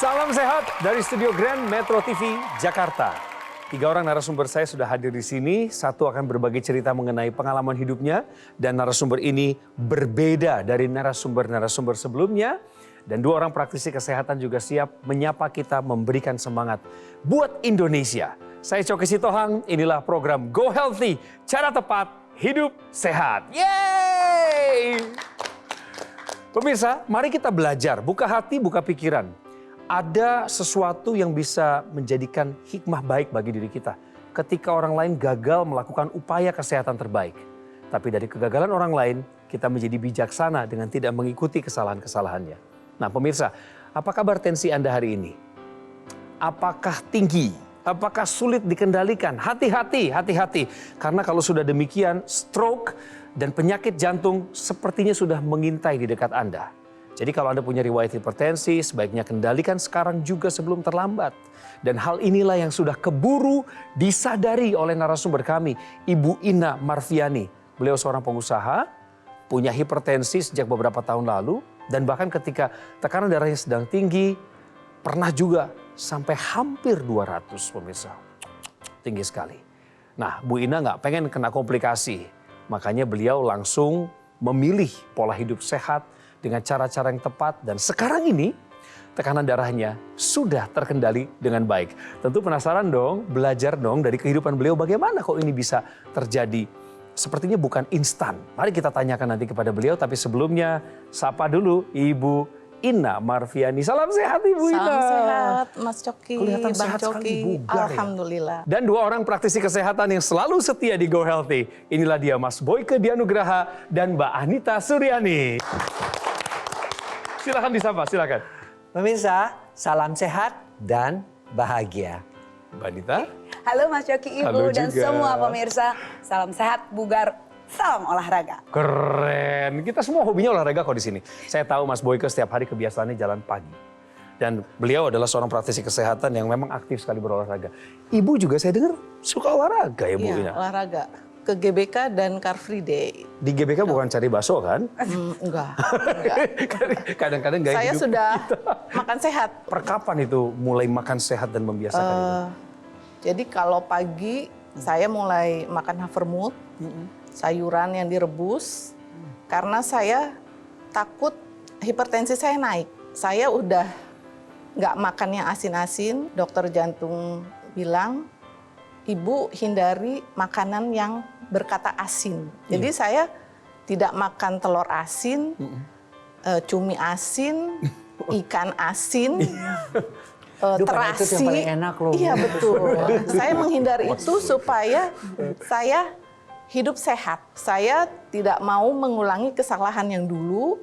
Salam sehat dari Studio Grand Metro TV Jakarta. 3 orang narasumber saya sudah hadir di sini. Satu akan berbagi cerita mengenai pengalaman hidupnya. Dan narasumber ini berbeda dari narasumber-narasumber sebelumnya. Dan 2 orang praktisi kesehatan juga siap menyapa kita, memberikan semangat buat Indonesia. Saya Coki Sitohang, inilah program Go Healthy, cara tepat hidup sehat. Yeay! Pemirsa, mari kita belajar, buka hati, buka pikiran. Ada sesuatu yang bisa menjadikan hikmah baik bagi diri kita ketika orang lain gagal melakukan upaya kesehatan terbaik. Tapi dari kegagalan orang lain, kita menjadi bijaksana dengan tidak mengikuti kesalahan-kesalahannya. Nah pemirsa, apa kabar tensi Anda hari ini? Apakah tinggi? Apakah sulit dikendalikan? Hati-hati, hati-hati. Karena kalau sudah demikian, stroke dan penyakit jantung sepertinya sudah mengintai di dekat Anda. Jadi kalau Anda punya riwayat hipertensi, sebaiknya kendalikan sekarang juga sebelum terlambat. Dan hal inilah yang sudah keburu disadari oleh narasumber kami, Ibu Ina Marfiani. Beliau seorang pengusaha, punya hipertensi sejak beberapa tahun lalu, dan bahkan ketika tekanan darahnya sedang tinggi, pernah juga sampai hampir 200 pemirsa. Tinggi sekali. Nah, Bu Ina nggak pengen kena komplikasi, makanya beliau langsung memilih pola hidup sehat, dengan cara-cara yang tepat, dan sekarang ini tekanan darahnya sudah terkendali dengan baik. Tentu penasaran dong, belajar dong dari kehidupan beliau bagaimana kok ini bisa terjadi. Sepertinya bukan instan. Mari kita tanyakan nanti kepada beliau, tapi sebelumnya sapa dulu Ibu Ina Marfiani. Salam sehat Ibu Ina. Salam sehat Mas Coki, Kelihatan Bang sehat sekali, Coki. bugar ya. Alhamdulillah. Dan 2 orang praktisi kesehatan yang selalu setia di Go Healthy. Inilah dia Mas Boyke Dianugraha dan Mbak Anita Suryani. Silakan disapa, silakan. Pemirsa, salam sehat dan bahagia. Mbak Anita. Halo Mas Coki, Ibu, Halo dan juga. semua pemirsa. Salam sehat, bugar, salam olahraga. Keren. Kita semua hobinya olahraga kok di sini. Saya tahu Mas Boyke setiap hari kebiasaannya jalan pagi. Dan beliau adalah seorang praktisi kesehatan yang memang aktif sekali berolahraga. Ibu juga saya dengar suka olahraga ya Bu Ina? Iya, olahraga. Ke GBK dan Car Free Day. Di GBK bukan cari bakso kan? Enggak. Kadang-kadang gaya Saya hidup sudah kita. makan sehat. Per kapan itu mulai makan sehat dan membiasakan itu? Jadi kalau pagi saya mulai makan havermut, sayuran yang direbus. Karena saya takut hipertensi saya naik. Saya udah nggak makan yang asin-asin, dokter jantung bilang, Ibu hindari makanan yang berkata asin. Jadi saya tidak makan telur asin, cumi asin, ikan asin, terasi. Itu yang paling enak loh. Iya betul. Saya menghindari itu supaya saya hidup sehat. Saya tidak mau mengulangi kesalahan yang dulu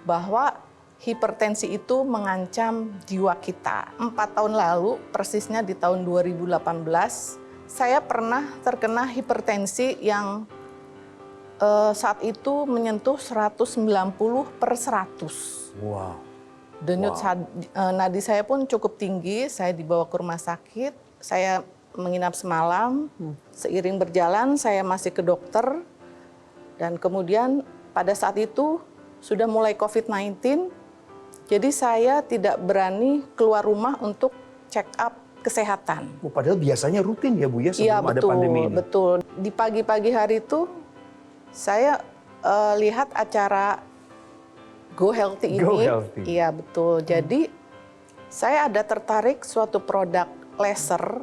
bahwa hipertensi itu mengancam jiwa kita. 4 tahun lalu, persisnya di tahun 2018, saya pernah terkena hipertensi yang saat itu menyentuh 190/100. Wow. Denyut nadi saya pun cukup tinggi, saya dibawa ke rumah sakit, saya menginap semalam. Seiring berjalan saya masih ke dokter, dan kemudian pada saat itu sudah mulai COVID-19, jadi saya tidak berani keluar rumah untuk check up kesehatan. Padahal biasanya rutin ya Bu ya sebelum ada pandemi ini. Betul. Di pagi-pagi hari itu saya lihat acara Go Healthy ini. Go Healthy. Iya betul. Jadi saya ada tertarik suatu produk laser.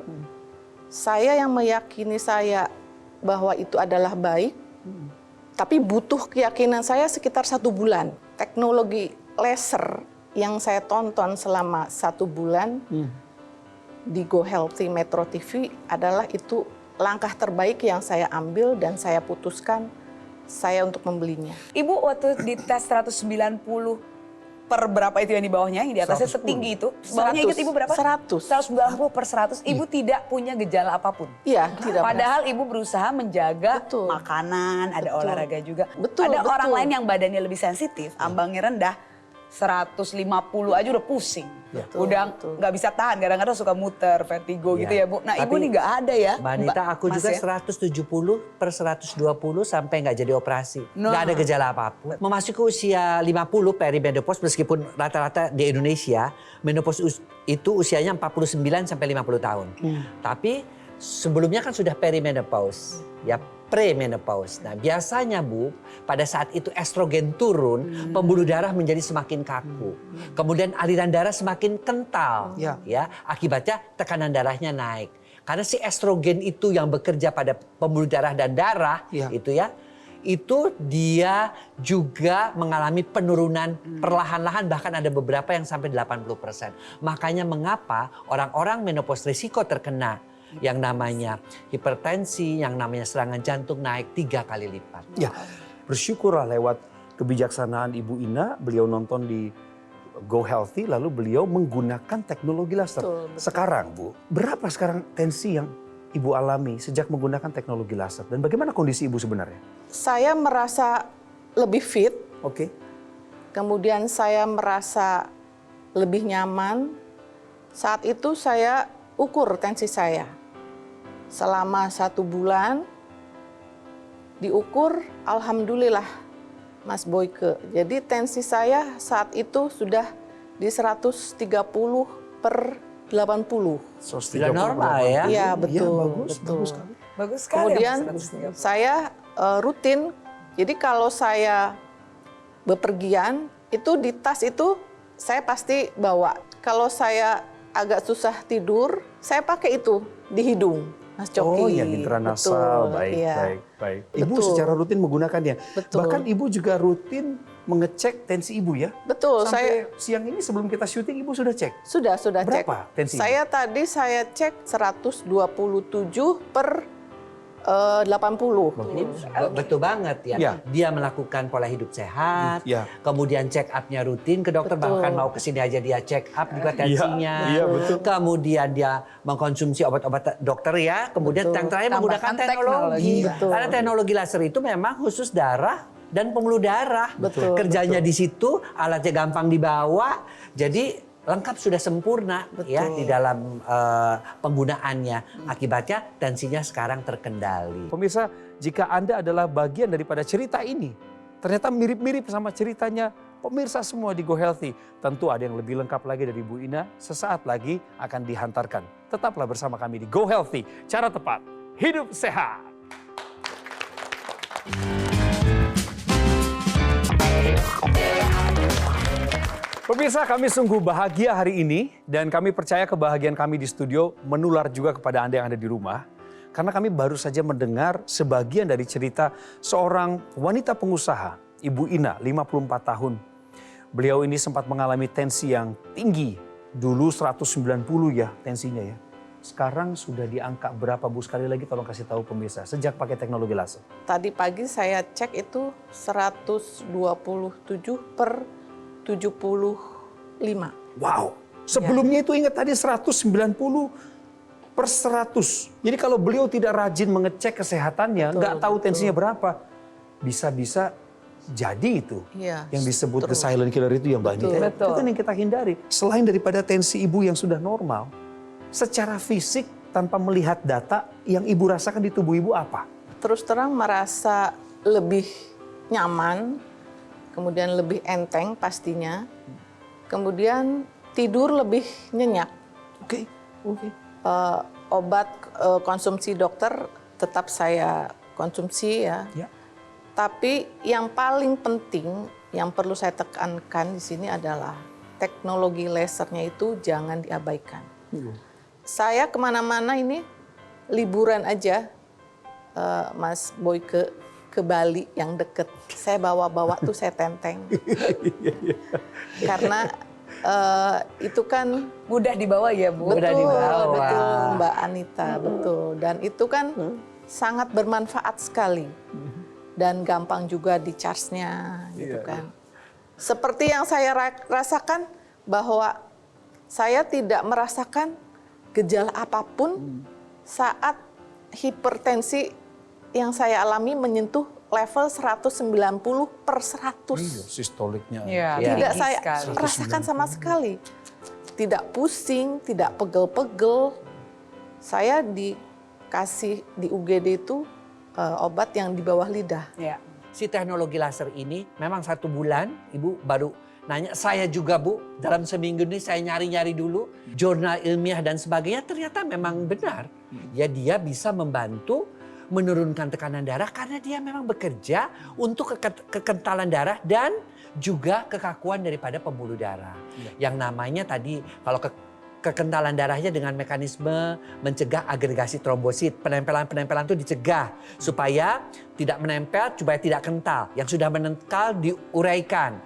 Saya yang meyakini saya bahwa itu adalah baik. Tapi butuh keyakinan saya sekitar 1 bulan. Teknologi laser yang saya tonton selama 1 bulan di Go Healthy Metro TV adalah itu langkah terbaik yang saya ambil dan saya putuskan saya untuk membelinya. Ibu waktu di tes 190 per berapa itu yang di bawahnya, yang di atasnya 110. setinggi itu. Bawahnya ingat Ibu berapa? 100. 190/100. Ibu tidak punya gejala apapun. Iya, tidak. Padahal Ibu berusaha menjaga Betul. makanan, ada Betul. olahraga juga. Betul, Ada betul. orang lain yang badannya lebih sensitif, ambangnya rendah. 150 aja udah pusing. Betul, Udah betul. nggak bisa tahan, kadang-kadang suka muter, vertigo gitu Iya. ya Bu. Nah Ibu Tapi, nih nggak ada ya? Mbak Anita, aku Mas juga ya? 170 per 120 sampai nggak jadi operasi. Nah. Nggak ada gejala apapun. Memasuki usia 50 perimenopause, meskipun rata-rata di Indonesia menopause itu usianya 49 sampai 50 tahun. Tapi sebelumnya kan sudah perimenopause, ya premenopause. Nah biasanya Bu, pada saat itu estrogen turun, pembuluh darah menjadi semakin kaku. Kemudian aliran darah semakin kental. Ya. Ya, akibatnya tekanan darahnya naik. Karena si estrogen itu yang bekerja pada pembuluh darah dan darah, Ya. itu dia juga mengalami penurunan perlahan-lahan, bahkan ada beberapa yang sampai 80%. Makanya mengapa orang-orang menopause risiko terkena yang namanya hipertensi, yang namanya serangan jantung naik 3 kali lipat. Ya, bersyukurlah lewat kebijaksanaan Ibu Ina, beliau nonton di Go Healthy, lalu beliau menggunakan teknologi laser. Betul, betul. Sekarang Bu, berapa sekarang tensi yang Ibu alami sejak menggunakan teknologi laser? Dan bagaimana kondisi Ibu sebenarnya? Saya merasa lebih fit, Oke. kemudian saya merasa lebih nyaman. Saat itu saya ukur tensi saya. Selama 1 bulan diukur, alhamdulillah Mas Boyke. Jadi tensi saya saat itu sudah di 130 per 80. Sudah normal ya? Iya, betul, bagus, betul. bagus sekali. Bagus sekali. Kemudian ya, 130. saya rutin, jadi kalau saya bepergian, itu di tas itu saya pasti bawa. Kalau saya agak susah tidur, saya pakai itu di hidung, Mas Coki. Oh ya, intranasal, Betul, baik, iya. baik. Ibu Betul. secara rutin menggunakannya. Betul. Bahkan Ibu juga rutin mengecek tensi Ibu ya? Betul, Sampai siang ini sebelum kita syuting Ibu sudah cek? sudah cek. Berapa tensinya? Saya tadi saya cek 127 per 80. Betul banget ya. Ya. Dia melakukan pola hidup sehat, Ya. kemudian check up-nya rutin ke dokter, Betul. bahkan mau kesini aja dia check up juga tensinya. Iya, betul. Kemudian dia mengkonsumsi obat-obat dokter ya, kemudian Betul. yang terakhir menggunakan Tambahkan teknologi. teknologi. Betul. Karena teknologi laser itu memang khusus darah dan pembuluh darah. Betul, Kerjanya di situ, alatnya gampang dibawa, jadi lengkap, sudah sempurna ya di dalam penggunaannya. Akibatnya tensinya sekarang terkendali. Pemirsa, jika Anda adalah bagian daripada cerita ini, ternyata mirip-mirip sama ceritanya pemirsa semua di Go Healthy. Tentu ada yang lebih lengkap lagi dari Bu Ina, sesaat lagi akan dihantarkan. Tetaplah bersama kami di Go Healthy, cara tepat, hidup sehat. Pemirsa, kami sungguh bahagia hari ini dan kami percaya kebahagiaan kami di studio menular juga kepada Anda yang ada di rumah. Karena kami baru saja mendengar sebagian dari cerita seorang wanita pengusaha, Ibu Ina, 54 tahun. Beliau ini sempat mengalami tensi yang tinggi. Dulu 190 ya tensinya ya. Sekarang sudah di angka berapa Bu? Sekali lagi tolong kasih tahu pemirsa, sejak pakai teknologi laser. Tadi pagi saya cek itu 127 per 75. Wow, sebelumnya itu ingat tadi 190 per 100. Jadi kalau beliau tidak rajin mengecek kesehatannya, Betul, nggak tahu betul. tensinya berapa, bisa-bisa jadi itu. Iya, Yang disebut the terus. silent killer itu yang Mbak Anita. Betul. Itu kan yang kita hindari. Selain daripada tensi ibu yang sudah normal, secara fisik tanpa melihat data yang ibu rasakan di tubuh ibu apa? Terus terang merasa lebih nyaman, kemudian lebih enteng pastinya, kemudian tidur lebih nyenyak. Oke. Obat konsumsi dokter tetap saya konsumsi ya. Ya. Tapi yang paling penting yang perlu saya tekankan di sini adalah teknologi lasernya itu jangan diabaikan. Saya kemana-mana ini liburan aja, Mas Boy ke Bali yang deket. Saya bawa-bawa tuh saya tenteng. Karena itu kan Mudah dibawa ya Bu? Mudah dibawa. betul Mbak Anita, betul. Dan itu kan sangat bermanfaat sekali. Dan gampang juga di charge-nya gitu kan. Seperti yang saya rasakan bahwa saya tidak merasakan gejala apapun saat hipertensi yang saya alami menyentuh level 190 per 100. Iya, sistoliknya. Iya, Tidak tinggi saya sekali. rasakan sama sekali. Tidak pusing, tidak pegel-pegel. Saya dikasih di UGD itu obat yang di bawah lidah. Iya. Si teknologi laser ini memang 1 bulan Ibu baru nanya. Saya juga Bu, dalam seminggu ini saya nyari-nyari dulu jurnal ilmiah dan sebagainya, ternyata memang benar. Ya dia bisa membantu menurunkan tekanan darah karena dia memang bekerja untuk kekentalan darah dan juga kekakuan daripada pembuluh darah. Yang namanya tadi kalau kekentalan darahnya dengan mekanisme mencegah agregasi trombosit. Penempelan-penempelan itu dicegah supaya tidak menempel, supaya tidak kental. Yang sudah menempel diuraikan.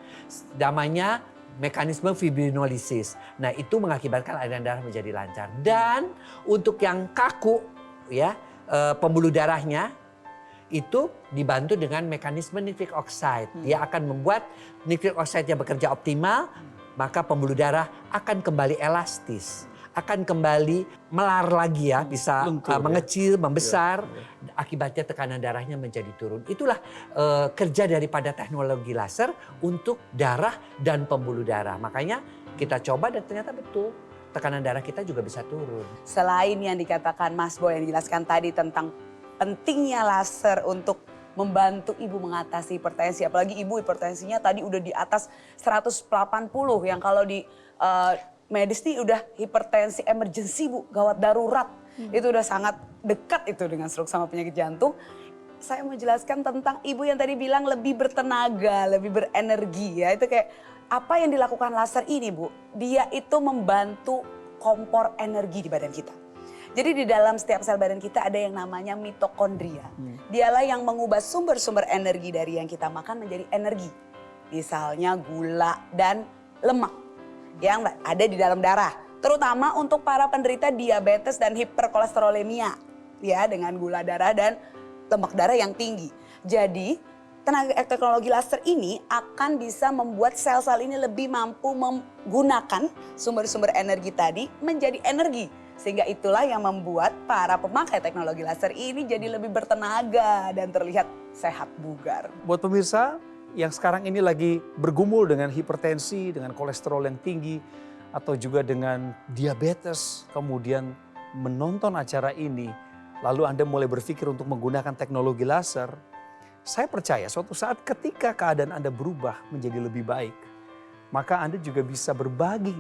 Namanya mekanisme fibrinolisis. Nah itu mengakibatkan aliran darah menjadi lancar. Dan untuk yang kaku ya pembuluh darahnya itu dibantu dengan mekanisme nitric oxide. Dia akan membuat nitric oxide yang bekerja optimal, maka pembuluh darah akan kembali elastis, akan kembali melar lagi ya, bisa mengecil, membesar. Akibatnya tekanan darahnya menjadi turun. Itulah kerja daripada teknologi laser untuk darah dan pembuluh darah. Makanya kita coba dan ternyata betul. Tekanan darah kita juga bisa turun. Selain yang dikatakan Mas Boy yang dijelaskan tadi tentang pentingnya laser untuk membantu ibu mengatasi hipertensi. Apalagi ibu hipertensinya tadi udah di atas 180 yang kalau di medis nih udah hipertensi emergency Bu, gawat darurat. Itu udah sangat dekat itu dengan stroke sama penyakit jantung. Saya mau jelaskan tentang ibu yang tadi bilang lebih bertenaga, lebih berenergi ya. Itu kayak apa yang dilakukan laser ini Bu, dia itu membantu kompor energi di badan kita. Jadi di dalam setiap sel badan kita ada yang namanya mitokondria. Dialah yang mengubah sumber-sumber energi dari yang kita makan menjadi energi. Misalnya gula dan lemak yang ada di dalam darah. Terutama untuk para penderita diabetes dan hiperkolesterolemia. Ya, dengan gula darah dan lemak darah yang tinggi. Jadi teknologi laser ini akan bisa membuat sel-sel ini lebih mampu menggunakan sumber-sumber energi tadi menjadi energi. Sehingga itulah yang membuat para pemakai teknologi laser ini jadi lebih bertenaga dan terlihat sehat bugar. Buat pemirsa yang sekarang ini lagi bergumul dengan hipertensi, dengan kolesterol yang tinggi, atau juga dengan diabetes, kemudian menonton acara ini, lalu Anda mulai berpikir untuk menggunakan teknologi laser, saya percaya suatu saat ketika keadaan Anda berubah menjadi lebih baik, maka Anda juga bisa berbagi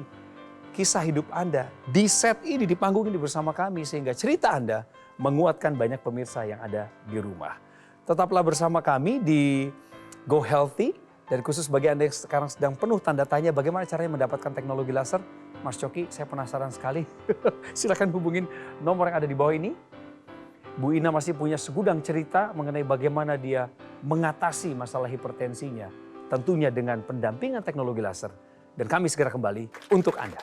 kisah hidup Anda di set ini, di panggung ini bersama kami, sehingga cerita Anda menguatkan banyak pemirsa yang ada di rumah. Tetaplah bersama kami di Go Healthy, dan khusus bagi Anda yang sekarang sedang penuh tanda tanya bagaimana caranya mendapatkan teknologi laser. Mas Coki, saya penasaran sekali. Silakan hubungin nomor yang ada di bawah ini. Bu Ina masih punya segudang cerita mengenai bagaimana dia mengatasi masalah hipertensinya. Tentunya dengan pendampingan teknologi laser. Dan kami segera kembali untuk Anda.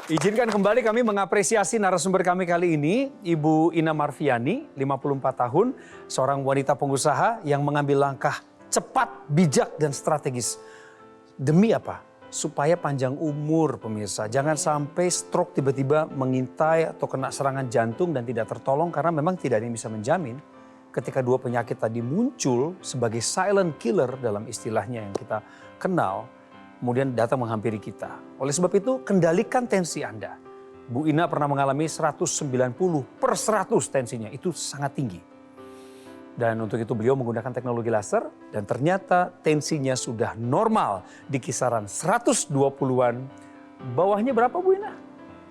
Izinkan kembali kami mengapresiasi narasumber kami kali ini, Ibu Ina Marviani, 54 tahun, seorang wanita pengusaha yang mengambil langkah cepat, bijak, dan strategis. Demi apa? Supaya panjang umur pemirsa. Jangan sampai stroke tiba-tiba mengintai atau kena serangan jantung dan tidak tertolong karena memang tidak ada yang bisa menjamin. Ketika dua penyakit tadi muncul sebagai silent killer dalam istilahnya yang kita kenal, kemudian datang menghampiri kita. Oleh sebab itu, kendalikan tensi Anda. Bu Ina pernah mengalami 190/100 tensinya, itu sangat tinggi. Dan untuk itu beliau menggunakan teknologi laser dan ternyata tensinya sudah normal di kisaran 120-an. Bawahnya berapa Bu Ina?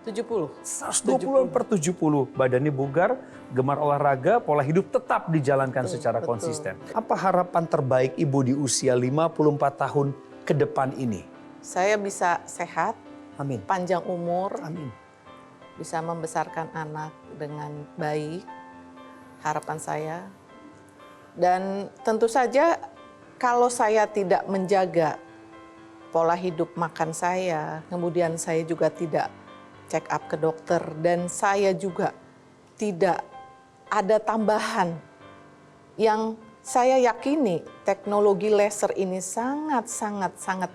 70. 120/70, badannya bugar, gemar olahraga, pola hidup tetap dijalankan secara konsisten. Apa harapan terbaik Ibu di usia 54 tahun ke depan ini? Saya bisa sehat, Amin. panjang umur, Amin. bisa membesarkan anak dengan baik, harapan saya. Dan tentu saja kalau saya tidak menjaga pola hidup makan saya, kemudian saya juga tidak check up ke dokter, dan saya juga tidak ada tambahan yang saya yakini teknologi laser ini sangat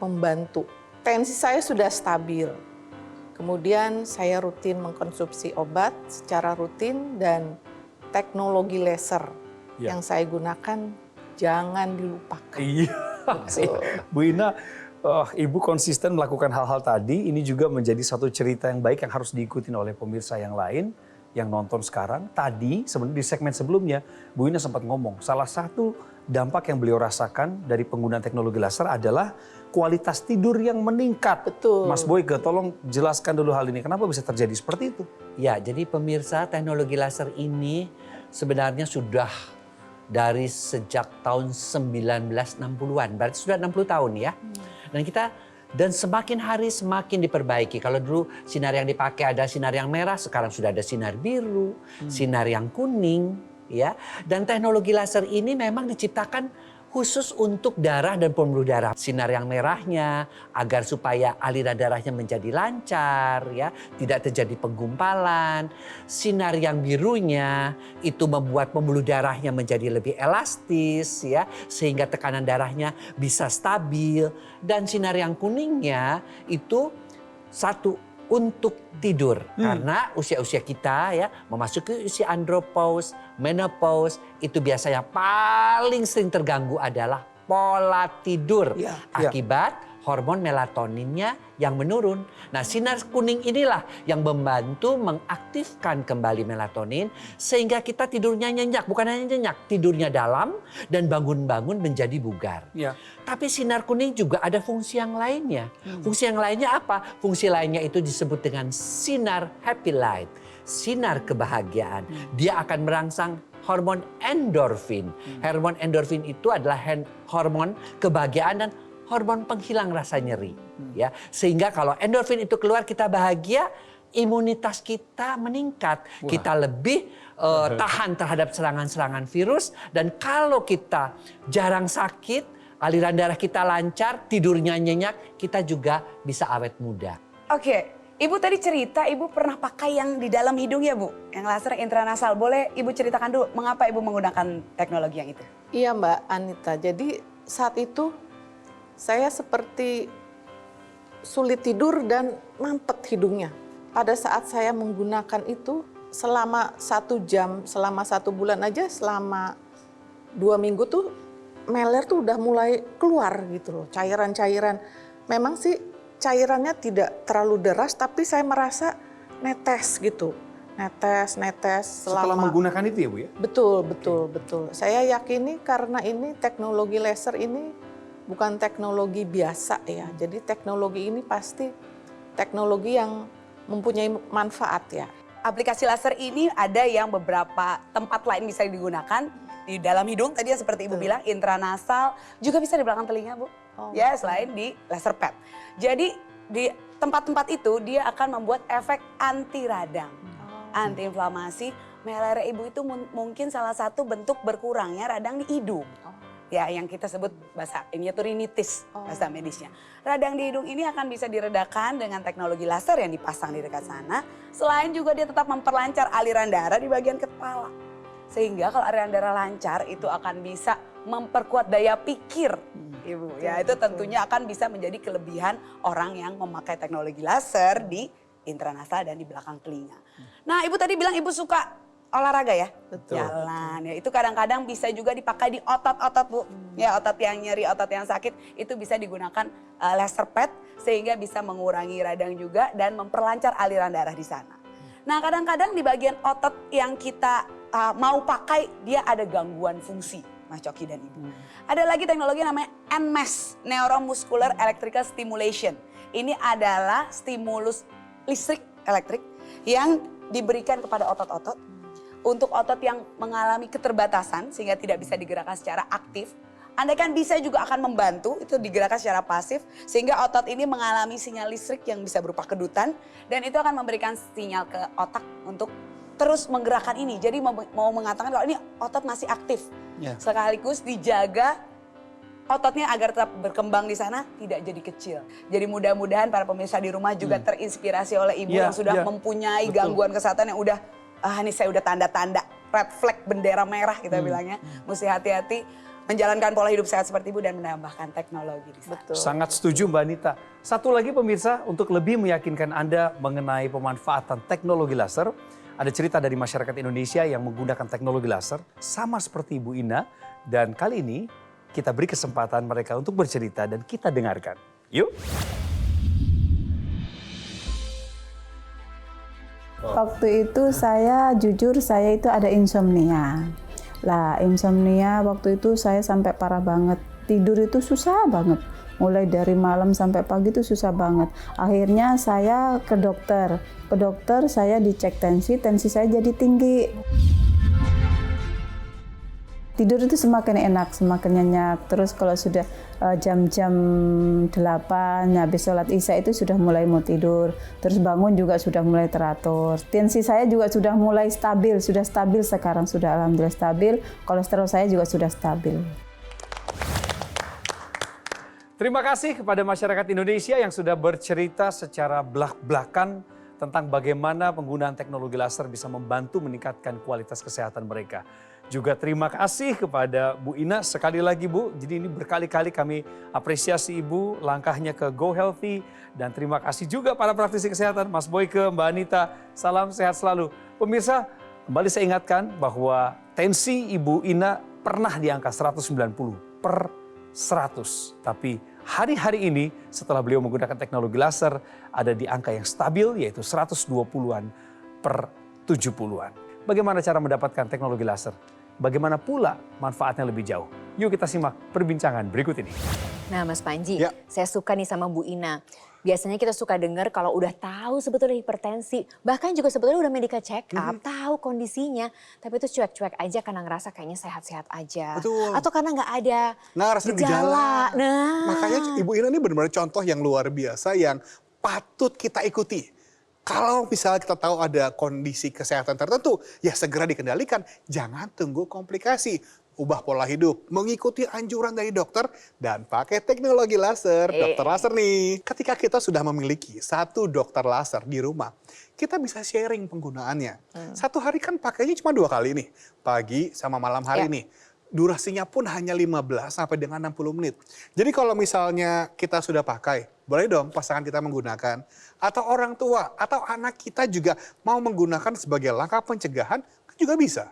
membantu. Tensi saya sudah stabil, Kemudian saya rutin mengkonsumsi obat secara rutin dan teknologi laser Ya. yang saya gunakan jangan dilupakan. Iya. Bu Ina, Ibu konsisten melakukan hal-hal tadi. Ini juga menjadi satu cerita yang baik yang harus diikuti oleh pemirsa yang lain yang nonton sekarang. Tadi sebenarnya di segmen sebelumnya Bu Ina sempat ngomong salah satu dampak yang beliau rasakan dari penggunaan teknologi laser adalah kualitas tidur yang meningkat. Betul. Mas Boyke, tolong jelaskan dulu hal ini. Kenapa bisa terjadi seperti itu? Ya, jadi pemirsa, teknologi laser ini sebenarnya sudah dari sejak tahun 1960-an. Berarti sudah 60 tahun ya. Dan semakin hari semakin diperbaiki. Kalau dulu sinar yang dipakai ada sinar yang merah, sekarang sudah ada sinar biru, sinar yang kuning, ya. Dan teknologi laser ini memang diciptakan khusus untuk darah dan pembuluh darah. Sinar yang merahnya agar supaya aliran darahnya menjadi lancar, ya, tidak terjadi penggumpalan. Sinar yang birunya itu membuat pembuluh darahnya menjadi lebih elastis, ya, sehingga tekanan darahnya bisa stabil. Dan sinar yang kuningnya itu satu untuk tidur, karena usia-usia kita ya memasuki usia andropause, menopause, itu biasanya paling sering terganggu adalah pola tidur akibat hormon melatoninnya yang menurun. Nah, sinar kuning inilah yang membantu mengaktifkan kembali melatonin sehingga kita tidurnya nyenyak, bukan hanya nyenyak, tidurnya dalam dan bangun-bangun menjadi bugar. Ya. Tapi sinar kuning juga ada fungsi yang lainnya. Fungsi yang lainnya apa? Fungsi lainnya itu disebut dengan sinar happy light, sinar kebahagiaan. Dia akan merangsang hormon endorfin. Hormon endorfin itu adalah hormon kebahagiaan dan hormon penghilang rasa nyeri. Ya, sehingga kalau endorfin itu keluar kita bahagia, imunitas kita meningkat. Kita lebih tahan terhadap serangan-serangan virus. Dan kalau kita jarang sakit, aliran darah kita lancar, tidurnya nyenyak, kita juga bisa awet muda. Oke, Ibu tadi cerita Ibu pernah pakai yang di dalam hidung ya Bu? Yang laser intranasal. Boleh Ibu ceritakan dulu mengapa Ibu menggunakan teknologi yang itu? Iya Mbak Anita, jadi saat itu saya seperti sulit tidur dan mampet hidungnya. Pada saat saya menggunakan itu selama 1 jam, selama 1 bulan aja, selama 2 minggu tuh meler tuh udah mulai keluar gitu loh, cairan-cairan. Memang sih cairannya tidak terlalu deras, tapi saya merasa netes gitu. Netes Setelah menggunakan itu ya Bu ya? Betul. Saya yakini karena ini teknologi laser ini bukan teknologi biasa ya. Jadi teknologi ini pasti teknologi yang mempunyai manfaat ya. Aplikasi laser ini ada yang beberapa tempat lain bisa digunakan. Di dalam hidung tadi yang seperti Ibu bilang, intranasal, juga bisa di belakang telinga Bu. Ya, selain di laser pad. Jadi di tempat-tempat itu dia akan membuat efek anti radang, anti inflamasi. Meler Ibu itu mungkin salah satu bentuk berkurangnya radang di hidung. Ya, yang kita sebut bahasa ini itu rinitis, bahasa medisnya. Radang di hidung ini akan bisa diredakan dengan teknologi laser yang dipasang di dekat sana. Selain juga dia tetap memperlancar aliran darah di bagian kepala. Sehingga kalau aliran darah lancar itu akan bisa memperkuat daya pikir, Ibu. Ya, itu tentunya akan bisa menjadi kelebihan orang yang memakai teknologi laser di intranasal dan di belakang telinga. Nah, Ibu tadi bilang Ibu suka olahraga ya? Betul. Jalan ya, itu kadang-kadang bisa juga dipakai di otot-otot Bu. Ya, otot yang nyeri, otot yang sakit itu bisa digunakan laser pad sehingga bisa mengurangi radang juga dan memperlancar aliran darah di sana. Nah, kadang-kadang di bagian otot yang kita mau pakai dia ada gangguan fungsi, Mas Coki dan Ibu. Ada lagi teknologi namanya NMES, Neuromuscular Electrical Stimulation. Ini adalah stimulus listrik elektrik yang diberikan kepada otot-otot. Untuk otot yang mengalami keterbatasan sehingga tidak bisa digerakkan secara aktif, andaikan bisa juga akan membantu itu digerakkan secara pasif sehingga otot ini mengalami sinyal listrik yang bisa berupa kedutan dan itu akan memberikan sinyal ke otak untuk terus menggerakkan ini. Jadi mau mengatakan kalau ini otot masih aktif, sekaligus dijaga ototnya agar tetap berkembang di sana, tidak jadi kecil. Jadi mudah-mudahan para pemirsa di rumah juga terinspirasi oleh Ibu yang sudah mempunyai gangguan kesehatan yang udah ini saya udah tanda-tanda red flag bendera merah kita bilangnya. Mesti hati-hati. menjalankan pola hidup sehat seperti Ibu dan menambahkan teknologi di sana. Betul. Sangat setuju Mbak Anita. Satu lagi pemirsa, untuk lebih meyakinkan Anda mengenai pemanfaatan teknologi laser, ada cerita dari masyarakat Indonesia yang menggunakan teknologi laser sama seperti Ibu Ina. Dan kali ini kita beri kesempatan mereka untuk bercerita dan kita dengarkan. Yuk. Waktu itu saya jujur saya itu ada insomnia. Lah insomnia waktu itu saya sampai parah banget. Tidur itu susah banget. Mulai dari malam sampai pagi itu susah banget. Akhirnya saya ke dokter. Ke dokter saya dicek tensi saya jadi tinggi. Tidur itu semakin enak, semakin nyenyak. Terus kalau sudah jam-jam 8 habis sholat isya itu sudah mulai mau tidur. Terus bangun juga sudah mulai teratur. Tensi saya juga sudah mulai stabil, sudah stabil sekarang, sudah alhamdulillah stabil. Kolesterol saya juga sudah stabil. Terima kasih kepada masyarakat Indonesia yang sudah bercerita secara belak-belakan tentang bagaimana penggunaan teknologi laser bisa membantu meningkatkan kualitas kesehatan mereka. Juga terima kasih kepada Bu Ina sekali lagi Bu. Jadi ini berkali-kali kami apresiasi Ibu langkahnya ke Go Healthy. Dan terima kasih juga para praktisi kesehatan, Mas Boyke, Mbak Anita. Salam sehat selalu. Pemirsa, kembali saya ingatkan bahwa tensi Ibu Ina pernah di angka 190/100. Tapi hari-hari ini setelah beliau menggunakan teknologi laser ada di angka yang stabil yaitu 120/70-an. Bagaimana cara mendapatkan teknologi laser? Bagaimana pula manfaatnya lebih jauh? Yuk kita simak perbincangan berikut ini. Nah Mas Panji, Ya. saya suka nih sama Bu Ina. Biasanya kita suka dengar kalau udah tahu sebetulnya hipertensi, bahkan juga sebetulnya udah medical check up, tahu kondisinya, tapi itu cuek-cuek aja karena ngerasa kayaknya sehat-sehat aja. Betul. Atau karena nggak ada Nggak gejala. Nah, Makanya Ibu Ina ini benar-benar contoh yang luar biasa yang patut kita ikuti. Kalau misalnya kita tahu ada kondisi kesehatan tertentu, ya segera dikendalikan. Jangan tunggu komplikasi. Ubah pola hidup, mengikuti anjuran dari dokter, dan pakai teknologi laser. Dokter laser nih. Ketika kita sudah memiliki satu dokter laser di rumah, kita bisa sharing penggunaannya. Satu hari kan pakainya cuma 2 kali nih. Pagi sama malam hari nih. Durasinya pun hanya 15 sampai dengan 60 menit. Jadi kalau misalnya kita sudah pakai, boleh dong pasangan kita menggunakan. Atau orang tua, atau anak kita juga mau menggunakan sebagai langkah pencegahan, juga bisa.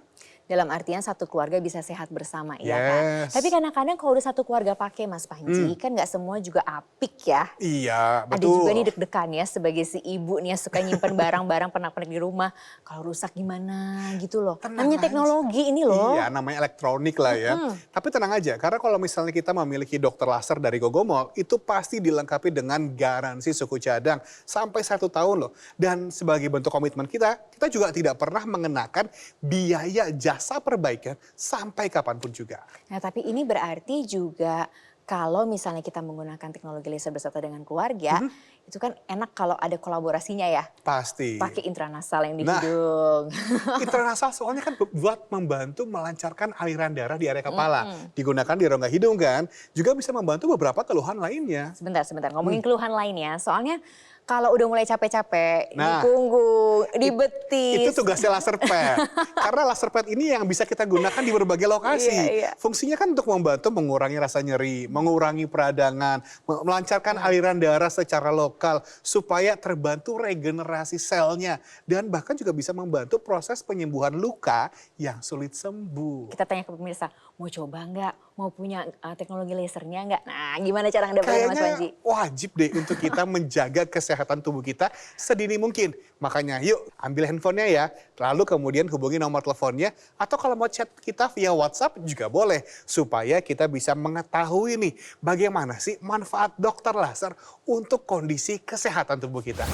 dalam artian satu keluarga bisa sehat bersama, ya kan? Yes. Tapi kadang-kadang kalau udah satu keluarga pakai Mas Panji, kan nggak semua juga apik ya. Iya, Ada betul. juga nih deg-degan ya sebagai si ibu nih yang suka nyimpen barang-barang pernak-pernik di rumah. Kalau rusak gimana gitu loh. Tenang Namanya aja. teknologi ini loh. Iya, namanya elektronik lah ya. Tapi tenang aja, karena kalau misalnya kita memiliki dokter laser dari Gogomall, itu pasti dilengkapi dengan garansi suku cadang sampai 1 tahun loh. Dan sebagai bentuk komitmen kita juga tidak pernah mengenakan biaya jasa perbaikan sampai kapanpun juga. Nah tapi ini berarti juga kalau misalnya kita menggunakan teknologi laser beserta dengan keluarga, itu kan enak kalau ada kolaborasinya ya. Pasti. Pakai intranasal yang di Nah, hidung. Intranasal soalnya kan buat membantu melancarkan aliran darah di area kepala. Digunakan di rongga hidung kan. Juga bisa membantu beberapa keluhan lainnya. Sebentar, ngomongin keluhan lainnya. Soalnya kalau udah mulai capek-capek, di Nah, punggung, di betis. Itu tugasnya laser pad. Karena laser pad ini yang bisa kita gunakan di berbagai lokasi. Iya. Fungsinya kan untuk membantu mengurangi rasa nyeri, mengurangi peradangan, melancarkan aliran darah secara lokal supaya terbantu regenerasi selnya dan bahkan juga bisa membantu proses penyembuhan luka yang sulit sembuh. Kita tanya ke pemirsa, mau coba nggak? Mau punya teknologi lasernya nggak? Nah, gimana cara ngedapetin Mas Panji? Kayaknya wajib deh untuk kita menjaga kesehatan tubuh kita sedini mungkin. Makanya yuk ambil handphonenya ya, lalu kemudian hubungi nomor teleponnya, atau kalau mau chat kita via WhatsApp juga boleh. Supaya kita bisa mengetahui nih bagaimana sih manfaat dokter laser untuk kondisi kesehatan tubuh kita.